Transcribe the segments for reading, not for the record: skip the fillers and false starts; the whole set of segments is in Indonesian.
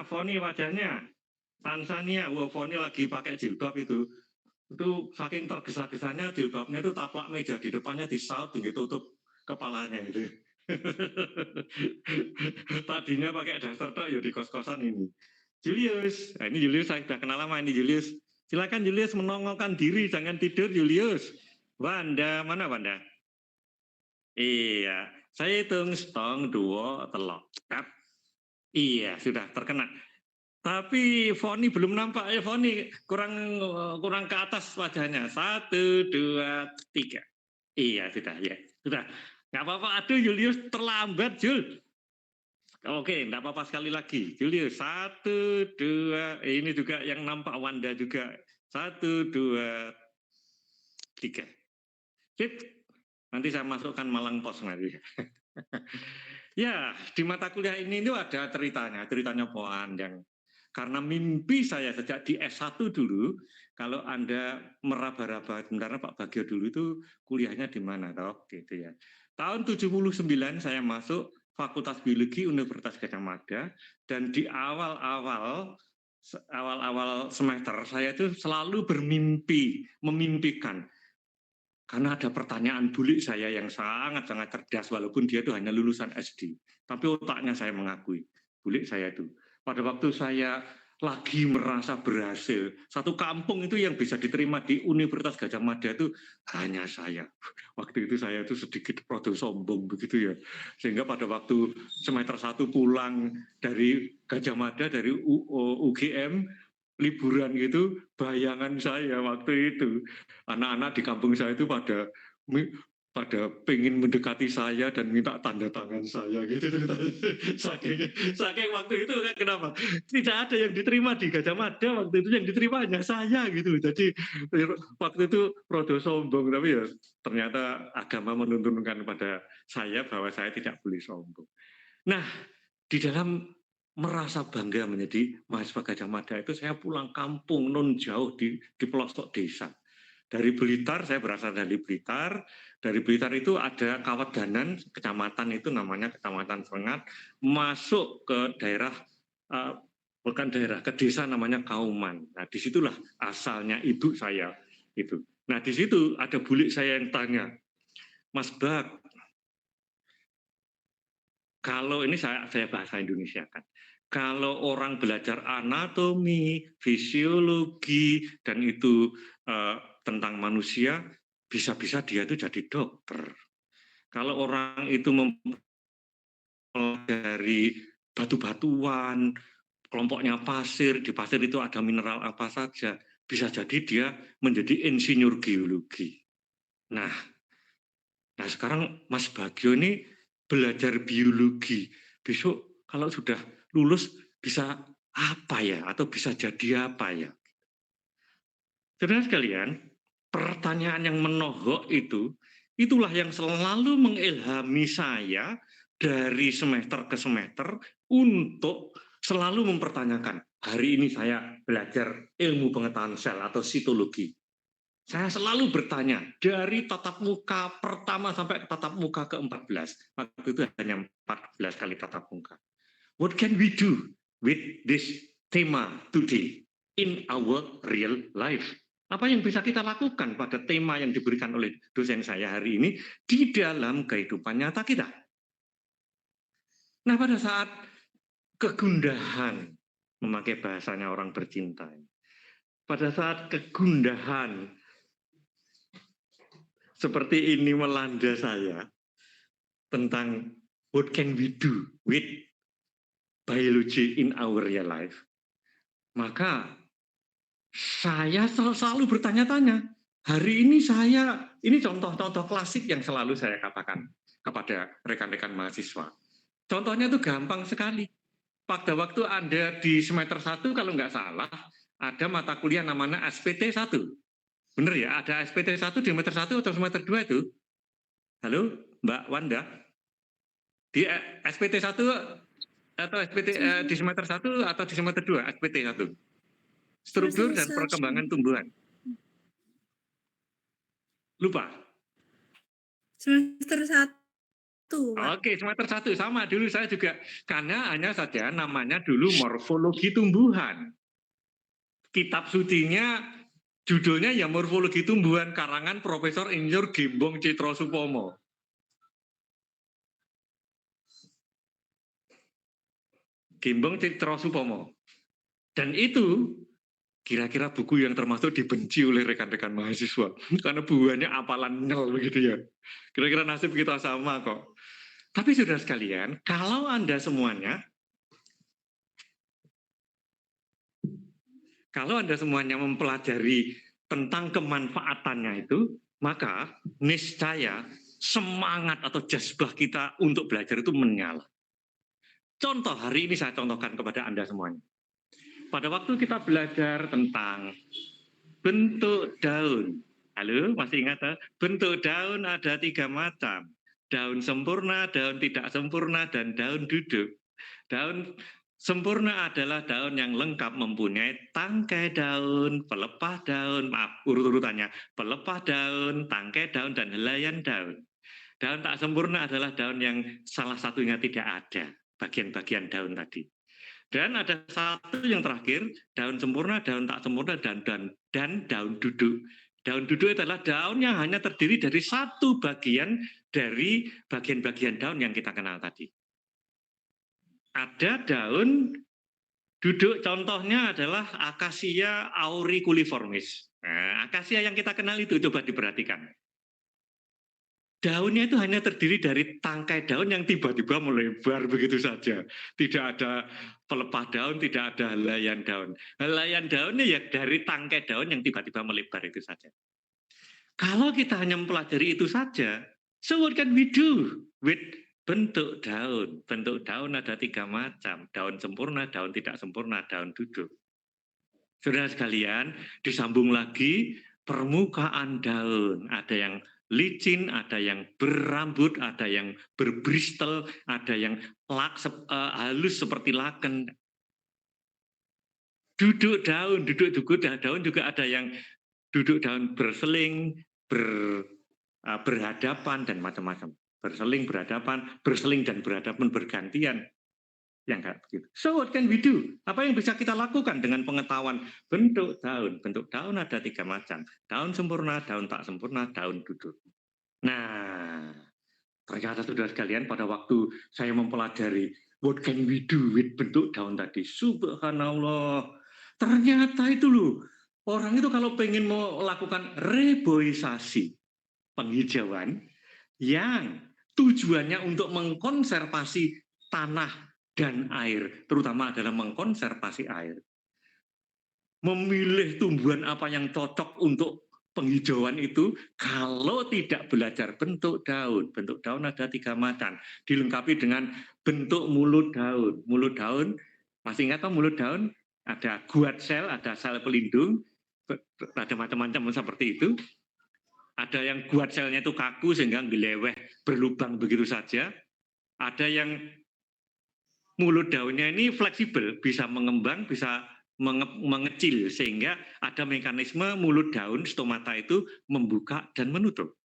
Tanzania, Foni wajahnya. Tanzania, Foni lagi pakai jilbab itu. Itu saking tergesa-gesanya jilbabnya itu taplak meja di depannya disaut begitu tutup kepalanya itu. Tadinya pakai daster tok ya di kos-kosan ini. Julius, nah, ini Julius saya sudah kenal lama ini Julius. Silakan Julius menongolkan diri, jangan tidur Julius. Wanda, mana Wanda? Iya, saya hitung setong, dua, telok. Iya, sudah terkena. Tapi Foni belum nampak ya Foni, kurang ke atas wajahnya. 1, 2, 3. Iya, sudah ya. Sudah. Nggak apa-apa, aduh Julius terlambat, Jul. Oke, enggak apa-apa sekali lagi. Julius, 1, 2, ini juga yang nampak Wanda juga. 1, 2, 3. Sip. Nanti saya masukkan Malang Pos nanti. Ya, di mata kuliah ini itu ada ceritanya Poan yang karena mimpi saya sejak di S1 dulu, kalau Anda meraba-raba, sebenarnya Pak Bagio dulu itu kuliahnya di mana toh, gitu ya. Tahun 79 saya masuk Fakultas Biologi Universitas Gadjah Mada, dan di awal-awal semester saya itu selalu memimpikan. Karena ada pertanyaan bulik saya yang sangat-sangat cerdas, walaupun dia itu hanya lulusan SD. Tapi otaknya saya mengakui, bulik saya itu. Pada waktu saya lagi merasa berhasil, satu kampung itu yang bisa diterima di Universitas Gadjah Mada itu hanya saya. Waktu itu saya itu sedikit rada sombong begitu ya. Sehingga pada waktu semester 1 pulang dari Gadjah Mada, dari UGM, liburan gitu, bayangan saya waktu itu anak-anak di kampung saya itu pada pengen mendekati saya dan minta tanda tangan saya gitu. Saking waktu itu kan kenapa tidak ada yang diterima di Gadjah Mada, waktu itu yang diterima hanya saya gitu. Jadi waktu itu rodo sombong, tapi ya ternyata agama menuntunkan pada saya bahwa saya tidak boleh sombong. Nah, di dalam merasa bangga menjadi mahasiswa Gadjah Mada itu saya pulang kampung non jauh di pelosok desa. Dari Blitar, saya berasal dari Blitar. Dari Blitar itu ada Kawadanan, kecamatan itu namanya Kecamatan Serengat, masuk ke daerah, bukan daerah, ke desa namanya Kauman. Nah, disitulah asalnya ibu saya. Itu. Nah, di situ ada bulik saya yang tanya, Mas Bak, kalau ini saya bahasa Indonesia kan, kalau orang belajar anatomi, fisiologi, dan itu tentang manusia, bisa-bisa dia itu jadi dokter. Kalau orang itu mempelajari batu-batuan, kelompoknya pasir, di pasir itu ada mineral apa saja, bisa jadi dia menjadi insinyur geologi. Nah sekarang Mas Bagio ini belajar biologi. Besok kalau sudah lulus bisa apa ya? Atau bisa jadi apa ya? Saudara sekalian, pertanyaan yang menohok itu, itulah yang selalu mengilhami saya dari semester ke semester untuk selalu mempertanyakan. Hari ini saya belajar ilmu pengetahuan sel atau sitologi. Saya selalu bertanya, dari tatap muka pertama sampai tatap muka ke-14. Waktu itu hanya 14 kali tatap muka. What can we do with this tema today in our real life? Apa yang bisa kita lakukan pada tema yang diberikan oleh dosen saya hari ini di dalam kehidupan nyata kita? Nah, pada saat kegundahan, memakai bahasanya orang bercinta, pada saat kegundahan seperti ini melanda saya tentang what can we do with biology in our real life, maka saya selalu bertanya-tanya. Hari ini ini contoh-contoh klasik yang selalu saya katakan kepada rekan-rekan mahasiswa. Contohnya itu gampang sekali. Pada waktu Anda di semester 1 kalau nggak salah, ada mata kuliah namanya SPT 1. Benar ya, ada SPT 1 di semester 1 atau semester 2 itu? Halo, Mbak Wanda? Di SPT 1 atau SPT di semester 1 atau di semester 2 SPT 1? Struktur dan perkembangan tumbuhan. Lupa? Semester 1. Pak. Oke, semester 1 sama dulu saya juga. Karena hanya saja namanya dulu morfologi tumbuhan. Kitab sucinya judulnya ya morfologi tumbuhan karangan Profesor Insinyur Gembong Citrosupomo. Gembong Citrosupomo. Dan itu kira-kira buku yang termasuk dibenci oleh rekan-rekan mahasiswa karena buahnya apalan nol begitu ya. Kira-kira nasib kita sama kok. Tapi saudara sekalian, kalau Anda semuanya mempelajari tentang kemanfaatannya itu, maka niscaya semangat atau jazbah kita untuk belajar itu menyala. Contoh hari ini saya contohkan kepada Anda semuanya. Pada waktu kita belajar tentang bentuk daun. Halo, masih ingat? Bentuk daun ada 3 macam. Daun sempurna, daun tidak sempurna, dan daun duduk. Daun sempurna adalah daun yang lengkap mempunyai tangkai daun, pelepah daun, urut-urutannya, pelepah daun, tangkai daun, dan helaian daun. Daun tak sempurna adalah daun yang salah satunya tidak ada, bagian-bagian daun tadi. Dan ada satu yang terakhir, daun sempurna, daun tak sempurna, dan daun duduk. Daun duduk adalah daun yang hanya terdiri dari satu bagian dari bagian-bagian daun yang kita kenal tadi. Ada daun duduk, contohnya adalah Acacia auriculiformis. Nah, akasia yang kita kenal itu coba diperhatikan. Daunnya itu hanya terdiri dari tangkai daun yang tiba-tiba melebar begitu saja. Tidak ada pelepah daun, tidak ada helaian daun. Helaian daunnya ya dari tangkai daun yang tiba-tiba melebar itu saja. Kalau kita hanya mempelajari itu saja, so what can we do with bentuk daun? Bentuk daun ada 3 macam, daun sempurna, daun tidak sempurna, daun duduk. Saudara sekalian, disambung lagi permukaan daun, ada yang licin, ada yang berambut, ada yang berbristel, ada yang halus seperti laken. Duduk daun juga ada yang duduk daun berseling, berhadapan, dan macam-macam. Berseling, berhadapan, berseling dan berhadapan bergantian. Yang enggak begitu. So what can we do? Apa yang bisa kita lakukan dengan pengetahuan bentuk daun? Bentuk daun ada 3 macam. Daun sempurna, daun tak sempurna, daun duduk. Nah, ternyata saudara sekalian pada waktu saya mempelajari what can we do with bentuk daun tadi, subhanallah, ternyata itu loh, orang itu kalau pengen melakukan reboisasi, penghijauan, yang tujuannya untuk mengkonservasi tanah dan air, terutama adalah mengkonservasi air. Memilih tumbuhan apa yang cocok untuk penghijauan itu, kalau tidak belajar bentuk daun. Bentuk daun ada 3 macam, dilengkapi dengan bentuk mulut daun. Mulut daun, masih ingat kan mulut daun? Ada guard cell, ada sel pelindung, ada macam-macam seperti itu. Ada yang guard cellnya itu kaku sehingga geleweh, berlubang begitu saja. Ada yang mulut daunnya ini fleksibel, bisa mengembang, bisa mengecil, sehingga ada mekanisme mulut daun stomata itu membuka dan menutup.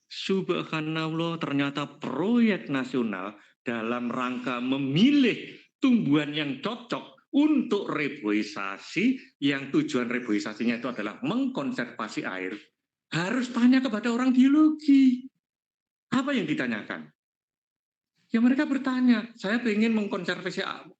Subhanallah, ternyata proyek nasional dalam rangka memilih tumbuhan yang cocok untuk reboisasi, yang tujuan reboisasinya itu adalah mengkonservasi air, harus tanya kepada orang biologi. Apa yang ditanyakan? Ya mereka bertanya, saya ingin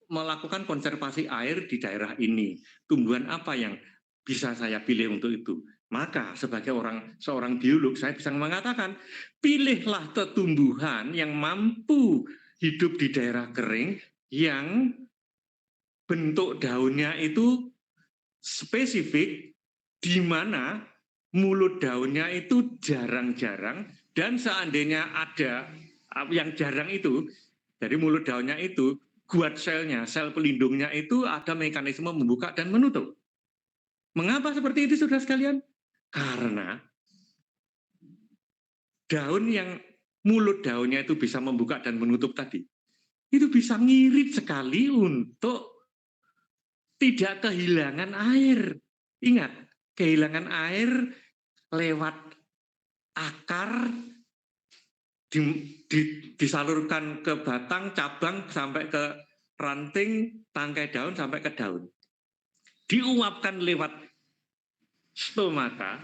melakukan konservasi air di daerah ini. Tumbuhan apa yang bisa saya pilih untuk itu? Maka sebagai seorang biolog, saya bisa mengatakan, pilihlah tumbuhan yang mampu hidup di daerah kering, yang bentuk daunnya itu spesifik, di mana mulut daunnya itu jarang-jarang, dan seandainya ada yang jarang itu, dari mulut daunnya itu, guard selnya, sel pelindungnya itu ada mekanisme membuka dan menutup. Mengapa seperti itu, saudara sekalian? Karena daun yang mulut daunnya itu bisa membuka dan menutup tadi, itu bisa ngirit sekali untuk tidak kehilangan air. Ingat, kehilangan air lewat akar disalurkan ke batang, cabang, sampai ke ranting, tangkai daun, sampai ke daun. Diuapkan lewat stomata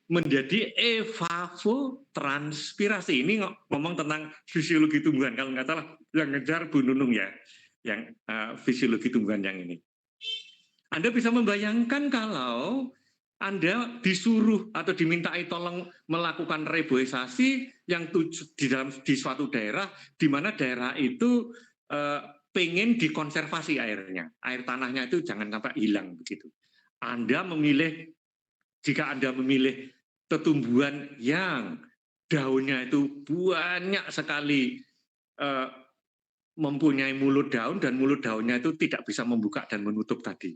menjadi evapotranspirasi. Ini ngomong tentang fisiologi tumbuhan, kalau nggak salah yang ngejar Bu Nunung ya, yang fisiologi tumbuhan yang ini. Anda bisa membayangkan kalau Anda disuruh atau dimintai tolong melakukan reboisasi yang di suatu daerah, di mana daerah itu pengen dikonservasi airnya, air tanahnya itu jangan sampai hilang begitu. Jika Anda memilih tumbuhan yang daunnya itu banyak sekali mempunyai mulut daun dan mulut daunnya itu tidak bisa membuka dan menutup tadi.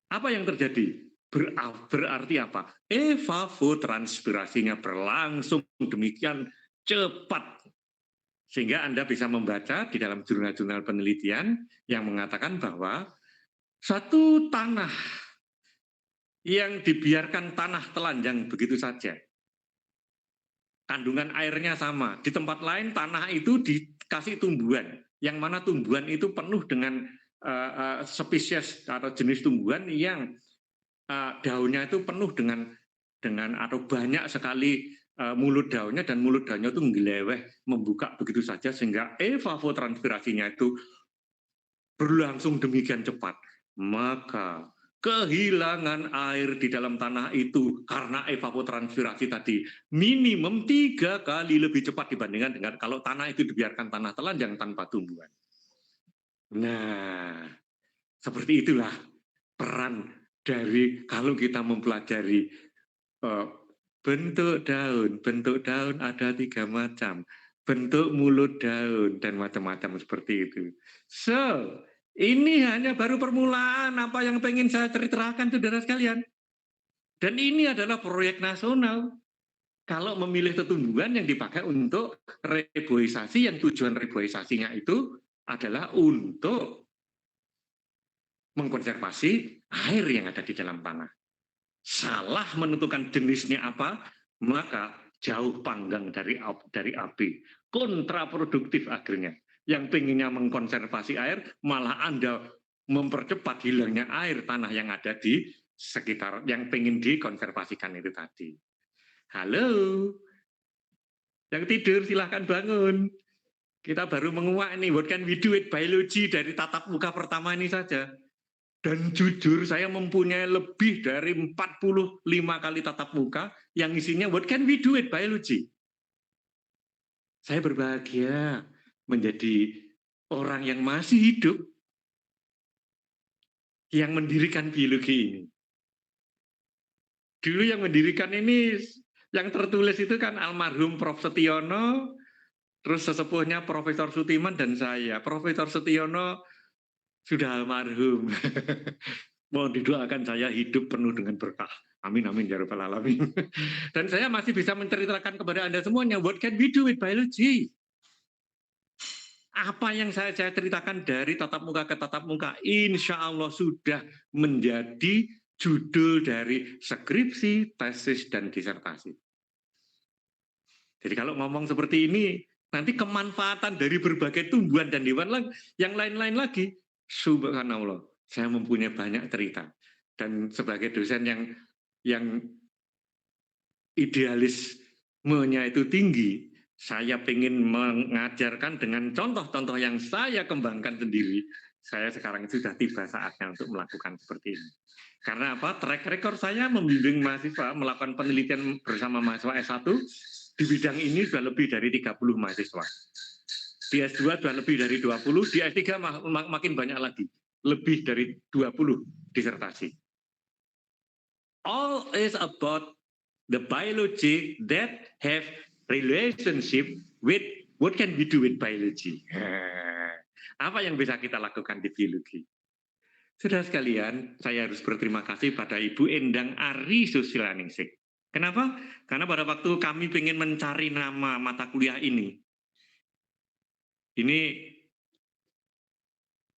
Apa yang terjadi? Berarti apa? Evapotranspirasinya berlangsung demikian cepat. Sehingga Anda bisa membaca di dalam jurnal-jurnal penelitian yang mengatakan bahwa satu tanah yang dibiarkan tanah telanjang begitu saja, kandungan airnya sama. Di tempat lain tanah itu dikasih tumbuhan, yang mana tumbuhan itu penuh dengan spesies atau jenis tumbuhan yang daunnya itu penuh dengan atau banyak sekali mulut daunnya, dan mulut daunnya itu ngeleweh membuka begitu saja sehingga evapotranspirasinya itu berlangsung demikian cepat. Maka kehilangan air di dalam tanah itu karena evapotranspirasi tadi minimum 3 kali lebih cepat dibandingkan dengan kalau tanah itu dibiarkan tanah telanjang tanpa tumbuhan. Nah, seperti itulah peran dari kalau kita mempelajari bentuk daun ada 3 macam, bentuk mulut daun dan macam-macam seperti itu. So, ini hanya baru permulaan apa yang pengen saya ceritakan, saudara sekalian. Dan ini adalah proyek nasional. Kalau memilih tumbuhan yang dipakai untuk reboisasi, yang tujuan reboisasinya itu adalah untuk mengkonservasi air yang ada di dalam tanah. Salah menentukan jenisnya apa, maka jauh panggang dari api. Kontraproduktif akhirnya. Yang pengennya mengkonservasi air, malah Anda mempercepat hilangnya air tanah yang ada di sekitar, yang pengen dikonservasikan itu tadi. Halo, yang tidur silahkan bangun. Kita baru menguak nih, what can we do with biology dari tatap muka pertama ini saja. Dan jujur saya mempunyai lebih dari 45 kali tatap muka yang isinya what can we do with biology. Saya berbahagia menjadi orang yang masih hidup, yang mendirikan biologi ini. Dulu yang mendirikan ini, yang tertulis itu kan almarhum Prof. Setiono, terus sesepuhnya Profesor Sutiman dan saya. Profesor Setiono sudah almarhum. Mohon didoakan saya hidup penuh dengan berkah. Amin, amin, ya rabbal alamin. Dan saya masih bisa menceritakan kepada Anda semuanya, what can we do with biology? Apa yang saya ceritakan dari tatap muka ke tatap muka, insya Allah sudah menjadi judul dari skripsi, tesis, dan disertasi. Jadi kalau ngomong seperti ini, nanti kemanfaatan dari berbagai tumbuhan dan hewan yang lain-lain lagi, subhanallah, saya mempunyai banyak cerita. Dan sebagai dosen yang idealismenya itu tinggi, saya ingin mengajarkan dengan contoh-contoh yang saya kembangkan sendiri. Saya sekarang sudah tiba saatnya untuk melakukan seperti ini. Karena apa? Track record saya membimbing mahasiswa melakukan penelitian bersama mahasiswa S1 di bidang ini sudah lebih dari 30 mahasiswa. Di S2 sudah lebih dari 20, di S3 makin banyak lagi, lebih dari 20 disertasi. All is about the biology that have relationship with what can we do with biology. Apa yang bisa kita lakukan di biologi? Saudara sekalian, saya harus berterima kasih pada Ibu Endang Ari Susilaningsih. Kenapa? Karena pada waktu kami ingin mencari nama mata kuliah ini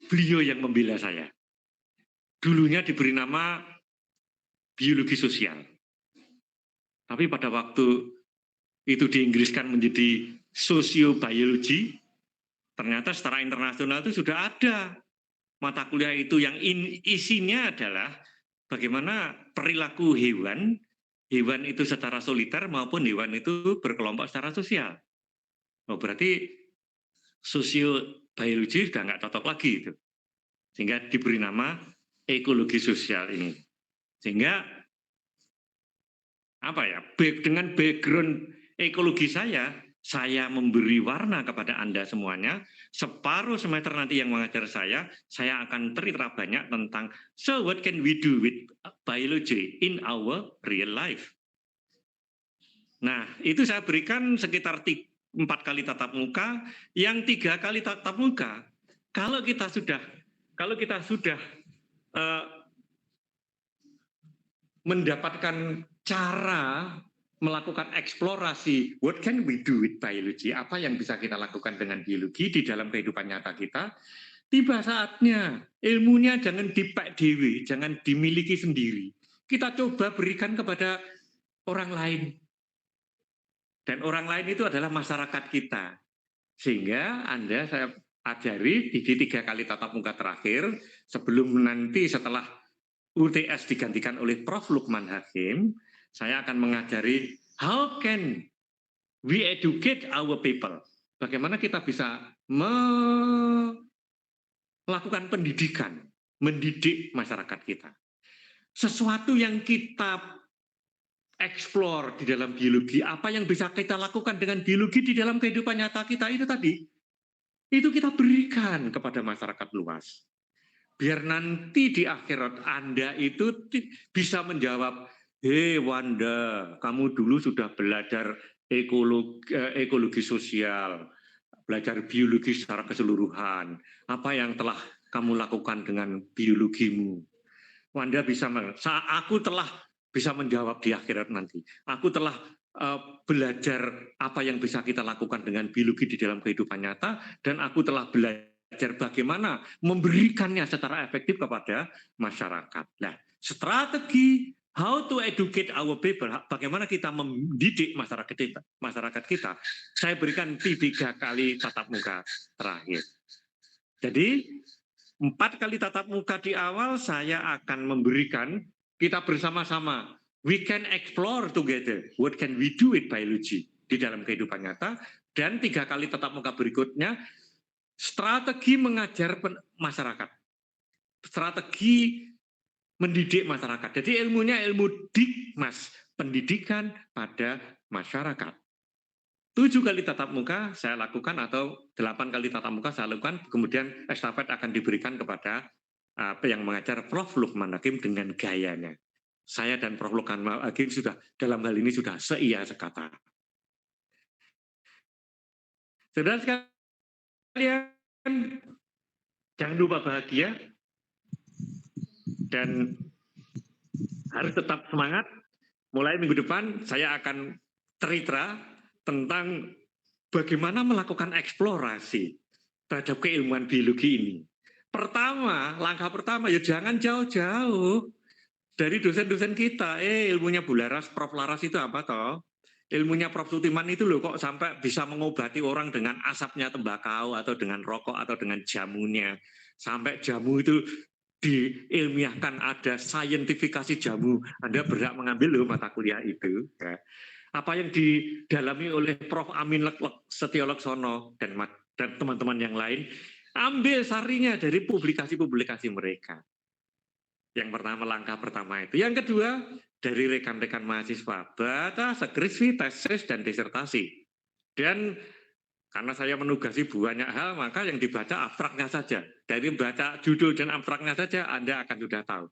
beliau yang membela saya. Dulunya diberi nama biologi sosial. Tapi pada waktu itu diinggriskan menjadi sosiobiologi, ternyata secara internasional itu sudah ada mata kuliah itu yang isinya adalah bagaimana perilaku hewan itu secara soliter maupun hewan itu berkelompok secara sosial. Oh, berarti sosiobiologi sudah nggak cocok lagi itu. Sehingga diberi nama ekologi sosial ini. Sehingga apa ya? Dengan background ekologi saya memberi warna kepada Anda semuanya. Separuh semester nanti yang mengajar saya akan cerita banyak tentang so what can we do with biology in our real life. Nah, itu saya berikan sekitar 4 kali tatap muka, yang 3 kali tatap muka. Kalau kita sudah mendapatkan cara melakukan eksplorasi, what can we do with biology? Apa yang bisa kita lakukan dengan biologi di dalam kehidupan nyata kita? Tiba saatnya ilmunya jangan dipek dewe, jangan dimiliki sendiri. Kita coba berikan kepada orang lain. Dan orang lain itu adalah masyarakat kita. Sehingga saya ajari di 3 kali tatap muka terakhir, sebelum nanti setelah UTS digantikan oleh Prof. Lukman Hakim, saya akan mengajari how can we educate our people. Bagaimana kita bisa melakukan pendidikan, mendidik masyarakat kita. Sesuatu yang kita explore di dalam biologi, apa yang bisa kita lakukan dengan biologi di dalam kehidupan nyata kita itu tadi, itu kita berikan kepada masyarakat luas. Biar nanti di akhirat Anda itu bisa menjawab, hei Wanda, kamu dulu sudah belajar ekologi sosial, belajar biologi secara keseluruhan. Apa yang telah kamu lakukan dengan biologimu? Wanda aku telah bisa menjawab di akhirat nanti. Aku telah belajar apa yang bisa kita lakukan dengan biologi di dalam kehidupan nyata, dan aku telah belajar bagaimana memberikannya secara efektif kepada masyarakat. Nah, strategi how to educate our people, bagaimana kita mendidik masyarakat kita, saya berikan 3 kali tatap muka terakhir. Jadi 4 kali tatap muka di awal saya akan memberikan, kita bersama-sama, we can explore together, what can we do with biology di dalam kehidupan nyata, dan 3 kali tatap muka berikutnya, strategi mengajar masyarakat, strategi mendidik masyarakat. Jadi ilmunya ilmu dikmas, pendidikan pada masyarakat. 7 kali tatap muka saya lakukan, atau 8 kali tatap muka saya lakukan, kemudian estafet akan diberikan kepada yang mengajar Prof. Lukman Hakim dengan gayanya. Saya dan Prof. Lukman Hakim sudah dalam hal ini sudah seia sekata. Saudara sekalian, jangan lupa bahagia dan harus tetap semangat. Mulai minggu depan saya akan cerita tentang bagaimana melakukan eksplorasi terhadap keilmuan biologi ini. Pertama, langkah pertama ya jangan jauh-jauh dari dosen-dosen kita. Ilmunya Bu Laras, Prof. Laras itu apa toh? Ilmunya Prof. Sutiman itu loh kok sampai bisa mengobati orang dengan asapnya tembakau atau dengan rokok atau dengan jamunya. Sampai jamu itu diilmiahkan, ada saintifikasi jamu. Anda berhak mengambil loh mata kuliah itu. Ya. Apa yang didalami oleh Prof. Amin Setiolaksono dan teman-teman yang lain, ambil sarinya dari publikasi-publikasi mereka. Yang pertama, langkah pertama itu. Yang kedua, dari rekan-rekan mahasiswa, baca skripsi, tesis, dan disertasi. Dan karena saya menugasi banyak hal, maka yang dibaca abstraknya saja. Dari baca judul dan abstraknya saja, Anda akan sudah tahu.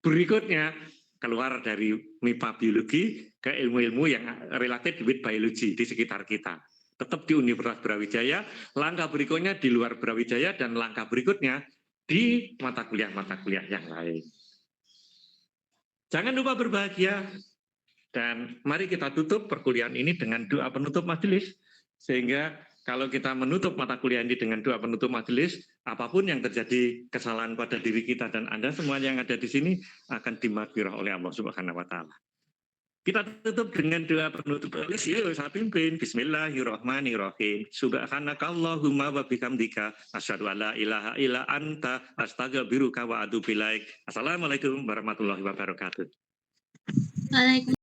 Berikutnya, keluar dari MIPA biologi ke ilmu-ilmu yang related with biology di sekitar kita. Tetap di Universitas Brawijaya, langkah berikutnya di luar Brawijaya, dan langkah berikutnya di mata kuliah yang lain. Jangan lupa berbahagia, dan mari kita tutup perkuliahan ini dengan doa penutup majelis, sehingga kalau kita menutup mata kuliah ini dengan doa penutup majelis, apapun yang terjadi kesalahan pada diri kita dan Anda semua yang ada di sini akan dimaghfirah oleh Allah Subhanahu wa taala. Kita tutup dengan doa penutup. Yuk, saya pimpin. Bismillahirrahmanirrahim. Subhanakallahumma wa bihamdika asyhadu an la ilaha illa anta astaghfiruka wa atubu ilaik. Assalamualaikum warahmatullahi wabarakatuh. Waalaikumsalam.